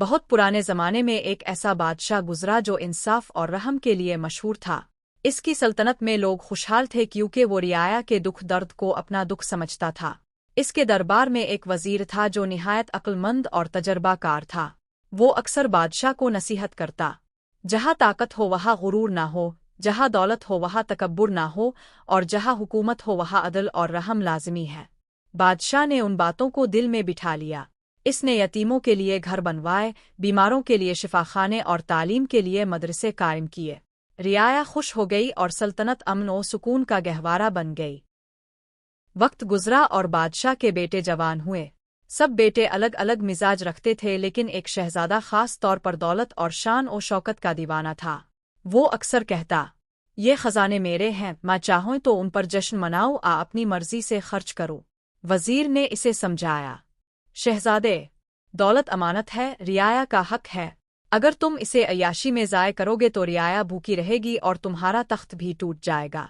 بہت پرانے زمانے میں ایک ایسا بادشاہ گزرا جو انصاف اور رحم کے لیے مشہور تھا۔ اس کی سلطنت میں لوگ خوشحال تھے کیونکہ وہ رعایا کے دکھ درد کو اپنا دکھ سمجھتا تھا۔ اس کے دربار میں ایک وزیر تھا جو نہایت عقل مند اور تجربہ کار تھا۔ وہ اکثر بادشاہ کو نصیحت کرتا، جہاں طاقت ہو وہاں غرور نہ ہو، جہاں دولت ہو وہاں تکبر نہ ہو، اور جہاں حکومت ہو وہاں عدل اور رحم لازمی ہے۔ بادشاہ نے ان باتوں کو دل میں بٹھا لیا۔ اس نے یتیموں کے لیے گھر بنوائے، بیماروں کے لیے شفاخانے اور تعلیم کے لیے مدرسے قائم کیے۔ رعایا خوش ہو گئی اور سلطنت امن و سکون کا گہوارہ بن گئی۔ وقت گزرا اور بادشاہ کے بیٹے جوان ہوئے۔ سب بیٹے الگ الگ مزاج رکھتے تھے، لیکن ایک شہزادہ خاص طور پر دولت اور شان و شوکت کا دیوانہ تھا۔ وہ اکثر کہتا، یہ خزانے میرے ہیں، میں چاہوں تو ان پر جشن مناؤ، اپنی مرضی سے خرچ کرو۔ وزیر نے اسے سمجھایا، شہزادے، دولت امانت ہے، رعایا کا حق ہے۔ اگر تم اسے عیاشی میں ضائع کرو گے تو رعایا بھوکی رہے گی اور تمہارا تخت بھی ٹوٹ جائے گا۔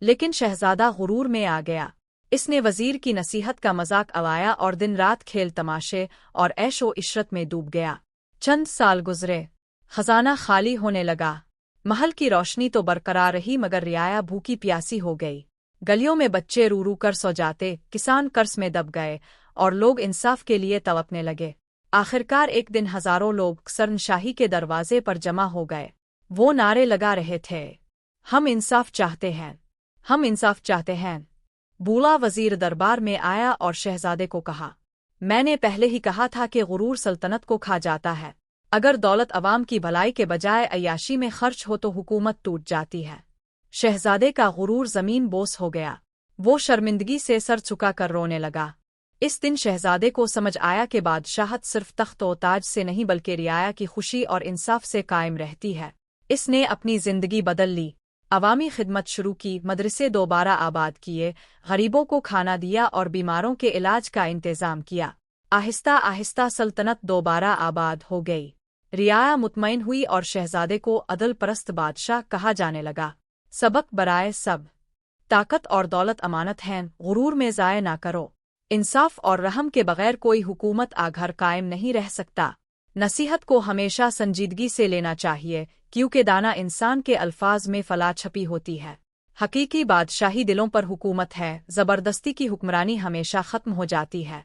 لیکن شہزادہ غرور میں آ گیا۔ اس نے وزیر کی نصیحت کا مذاق اڑایا اور دن رات کھیل تماشے اور عیش و عشرت میں ڈوب گیا۔ چند سال گزرے، خزانہ خالی ہونے لگا۔ محل کی روشنی تو برقرار رہی مگر رعایا بھوکی پیاسی ہو گئی۔ گلیوں میں بچے رو رو کر سو جاتے، کسان قرض میں دب گئے، اور لوگ انصاف کے لیے تڑپنے لگے۔ آخرکار ایک دن ہزاروں لوگ شاہی کے دروازے پر جمع ہو گئے۔ وہ نعرے لگا رہے تھے، ہم انصاف چاہتے ہیں، ہم انصاف چاہتے ہیں۔ بوڑھا وزیر دربار میں آیا اور شہزادے کو کہا، میں نے پہلے ہی کہا تھا کہ غرور سلطنت کو کھا جاتا ہے۔ اگر دولت عوام کی بھلائی کے بجائے عیاشی میں خرچ ہو تو حکومت ٹوٹ جاتی ہے۔ شہزادے کا غرور زمین بوس ہو گیا۔ وہ شرمندگی سے سر جھکا کر رونے لگا۔ اس دن شہزادے کو سمجھ آیا کہ بادشاہت صرف تخت و تاج سے نہیں بلکہ رعایا کی خوشی اور انصاف سے قائم رہتی ہے۔ اس نے اپنی زندگی بدل لی، عوامی خدمت شروع کی، مدرسے دوبارہ آباد کیے، غریبوں کو کھانا دیا اور بیماروں کے علاج کا انتظام کیا۔ آہستہ آہستہ سلطنت دوبارہ آباد ہو گئی۔ رعایا مطمئن ہوئی اور شہزادے کو عدل پرست بادشاہ کہا جانے لگا۔ سبق برائے سب، طاقت اور دولت امانت ہیں، غرور میں ضائع نہ کرو۔ انصاف اور رحم کے بغیر کوئی حکومت گھر قائم نہیں رہ سکتا۔ نصیحت کو ہمیشہ سنجیدگی سے لینا چاہیے، کیونکہ دانا انسان کے الفاظ میں فلاح چھپی ہوتی ہے۔ حقیقی بادشاہی دلوں پر حکومت ہے، زبردستی کی حکمرانی ہمیشہ ختم ہو جاتی ہے۔